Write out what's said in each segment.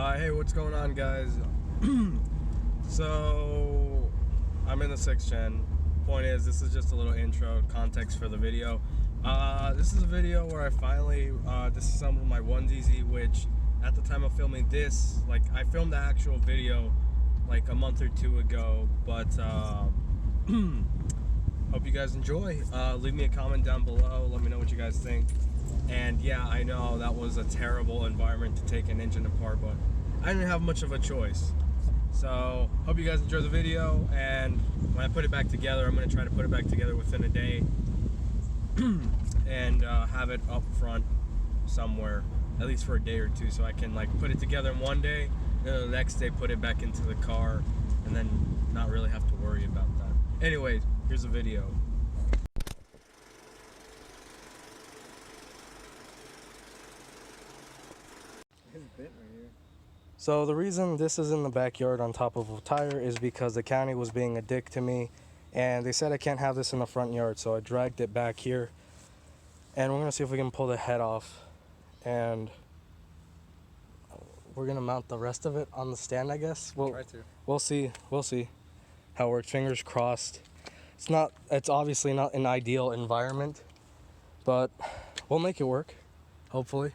Hey, what's going on, guys? So, I'm in the 6th gen. Point is, this is just a little intro context for the video. This is a video where I finally disassembled my 1DZ, which at the time of filming this, like, I filmed the actual video like a month or two ago, but hope you guys enjoy. Leave me a comment down below, let me know what you guys think. And yeah, I know that was a terrible environment to take an engine apart, but I didn't have much of a choice. So, hope you guys enjoy the video, and when I put it back together, I'm going to try to put it back together within a day and have it up front somewhere, at least for a day or two, so I can like put it together in one day, and then the next day put it back into the car, and then not really have to worry about that. Anyways, here's the video. So the reason this is in the backyard on top of a tire is because the county was being a dick to me, and they said I can't have this in the front yard, so I dragged it back here, and we're gonna see if we can pull the head off, and we're gonna mount the rest of it on the stand, I guess. We'll see how it works. Fingers crossed. It's obviously not an ideal environment, but we'll make it work, hopefully.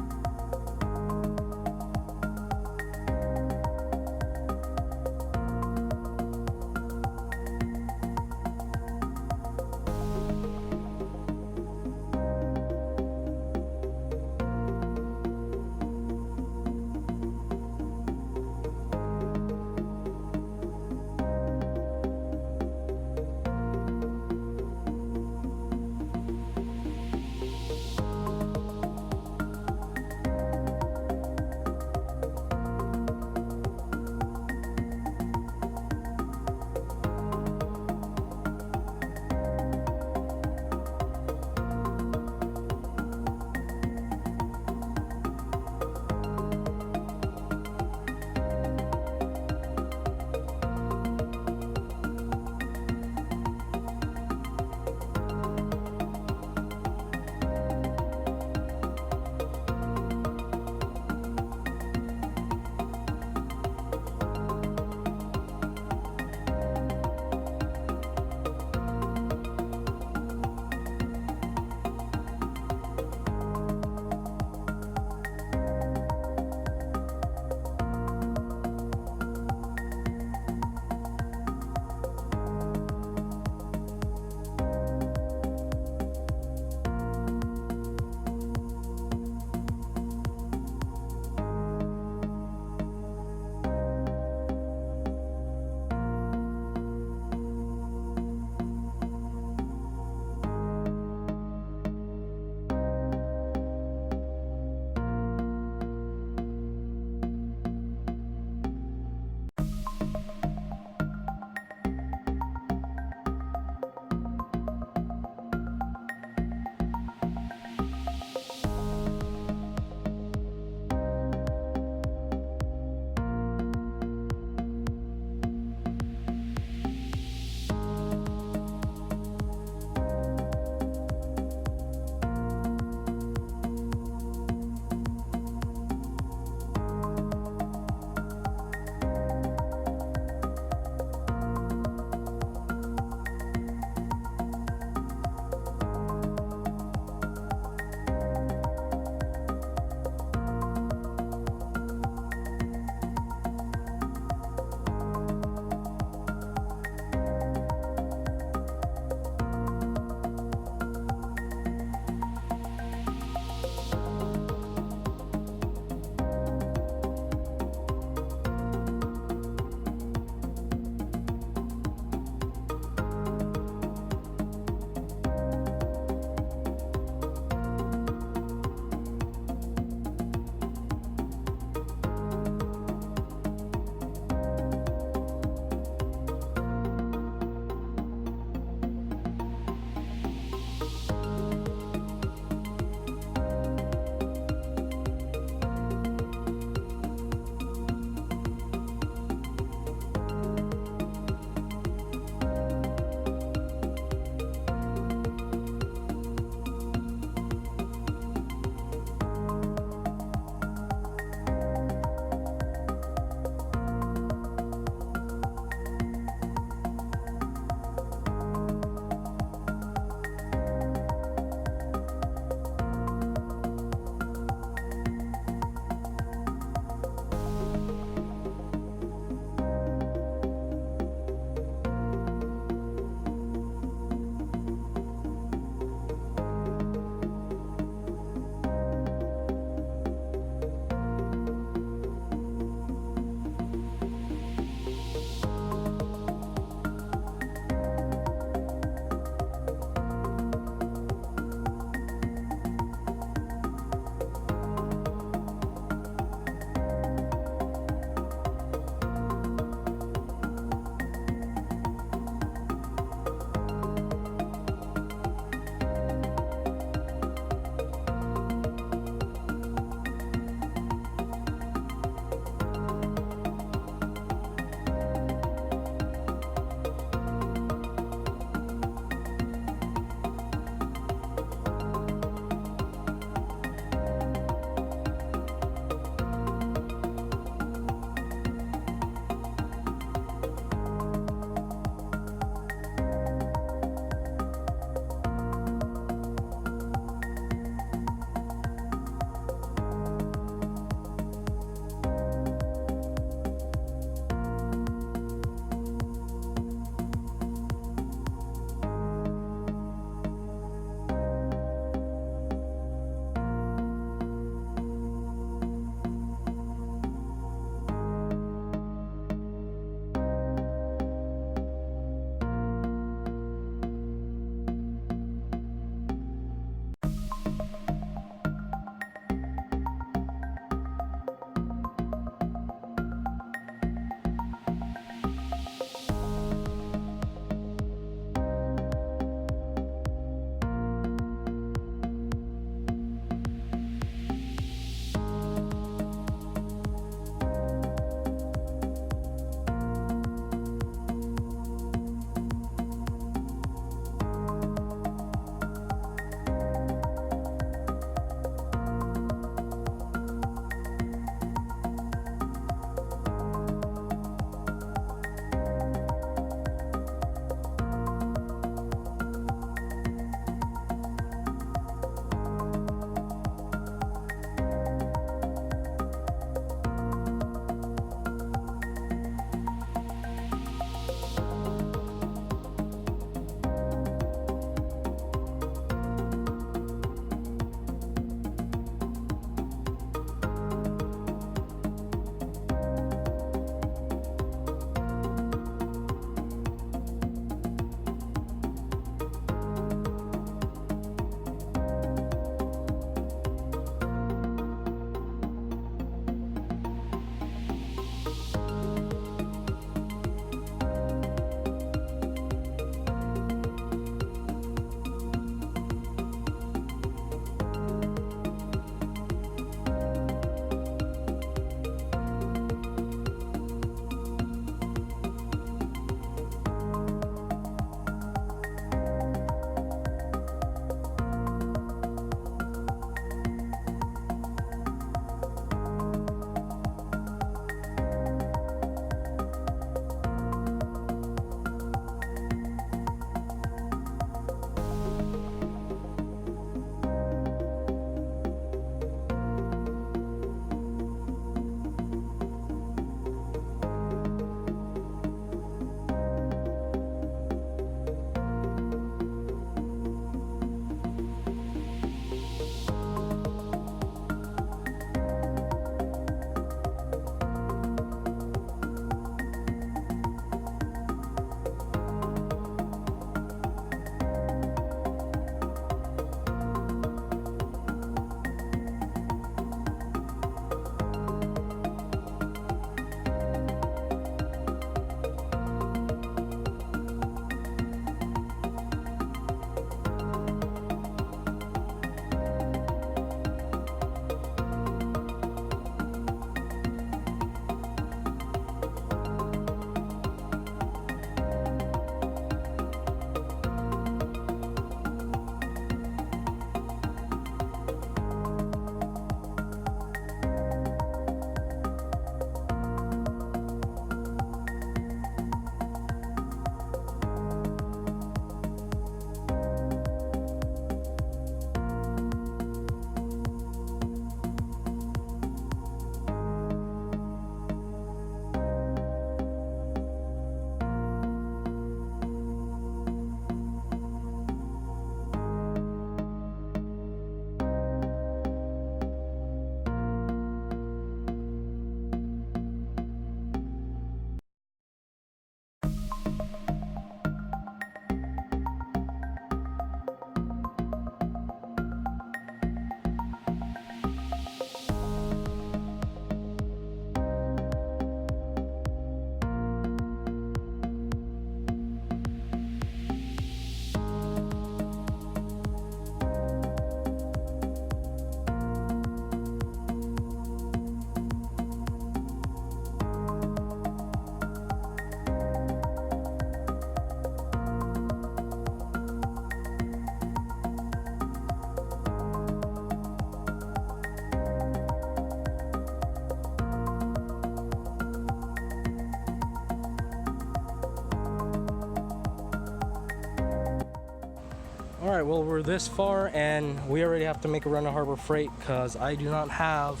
Alright, well, we're this far and we already have to make a run to Harbor Freight because I do not have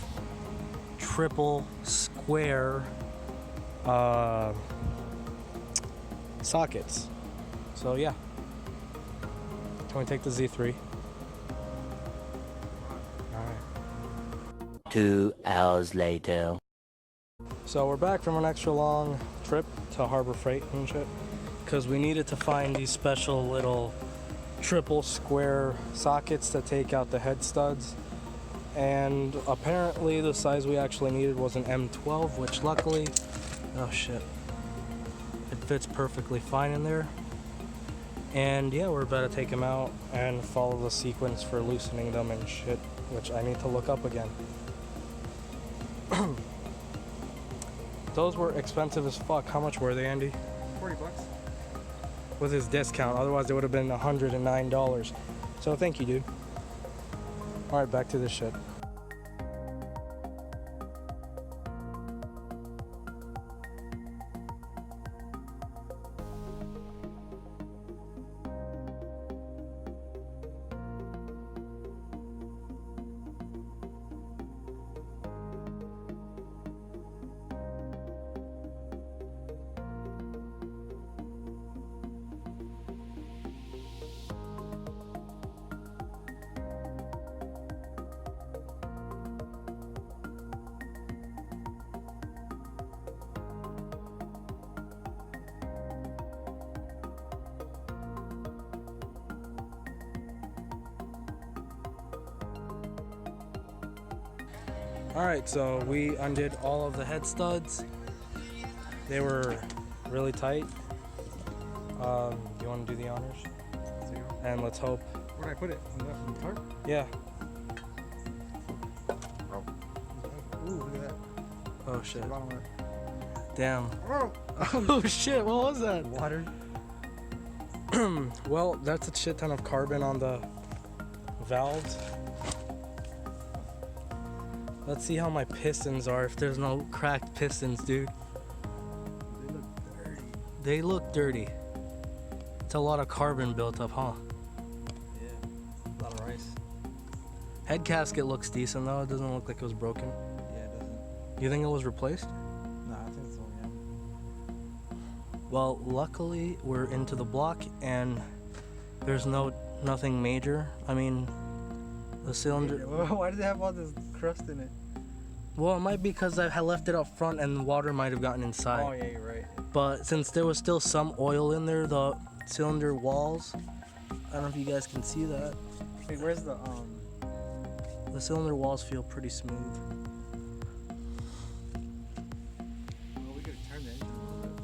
triple square sockets. So yeah. Can we take the Z3? Alright. 2 hours later. So we're back from an extra long trip to Harbor Freight and shit because we needed to find these special little triple square sockets to take out the head studs, and apparently the size we actually needed was an M12, which luckily, oh shit, it fits perfectly fine in there. And yeah, we're about to take them out and follow the sequence for loosening them and shit, which I need to look up again. Those were expensive as fuck. How much were they, Andy? $40. With his discount, otherwise they would have been $109. So thank you, dude. All right, back to this shit. Alright, so we undid all of the head studs. They were really tight. You want to do the honors? And let's hope. Where did I put it? In the tarp? Yeah. Ooh, look at that. Oh shit. It. Damn. Oh! Oh shit, what was that? Water. Well, that's a shit ton of carbon on the valves. Let's see how my pistons are, if there's no cracked pistons, dude. They look dirty. They look dirty. It's a lot of carbon built up, huh? Yeah, a lot of rice. Head gasket looks decent though, it doesn't look like it was broken. Yeah, it doesn't. You think it was replaced? No, I think so, yeah. Well, luckily we're into the block and there's nothing major. I mean, the cylinder... Why does it have all this crust in it? Well, it might be because I had left it up front and water might have gotten inside. Oh, yeah, you're right. But since there was still some oil in there, the cylinder walls, I don't know if you guys can see that. Wait, where's the The cylinder walls feel pretty smooth. Well, we could turn the engine a little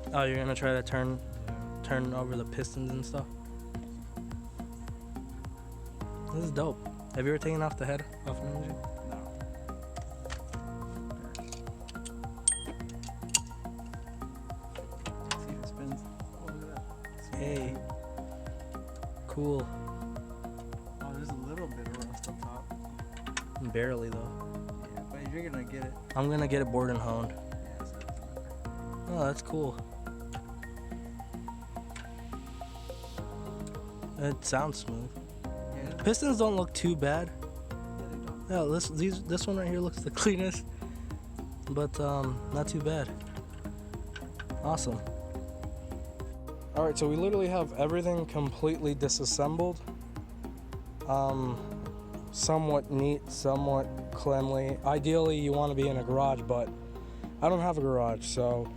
bit. Oh, you're gonna try to turn over the pistons and stuff? This is dope. Have you ever taken off the head off an engine? No. See if it spins. Oh, look at that. Hey. Cool. Oh, there's a little bit of rust on top. Barely though. Yeah, but if you're gonna get it. I'm gonna get it bored and honed. Yeah, so it doesn't matter. Oh, that's cool. It sounds smooth. Yeah. Pistons don't look too bad. Yeah, they don't. Yeah, this one right here looks the cleanest, but not too bad. Awesome. All right, so we literally have everything completely disassembled. Somewhat neat, somewhat cleanly. Ideally, you want to be in a garage, but I don't have a garage, so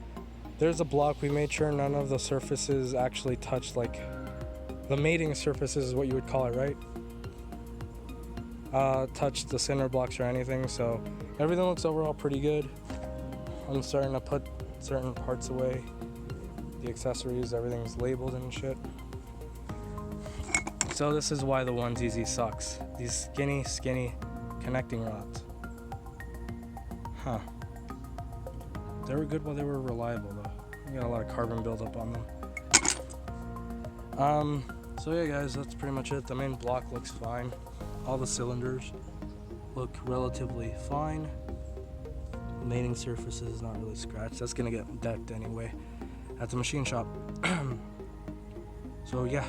there's a block. We made sure none of the surfaces actually touched, like the mating surfaces is what you would call it, right? Touch the cinder blocks or anything, so everything looks overall pretty good. I'm starting to put certain parts away. The accessories, everything's labeled and shit. So this is why the onesie sucks. These skinny connecting rods. Huh. They were good while they were reliable though. We got a lot of carbon buildup on them. So yeah guys, that's pretty much it. The main block looks fine. All the cylinders look relatively fine. The mating surface is not really scratched. That's gonna get decked anyway at the machine shop. So yeah,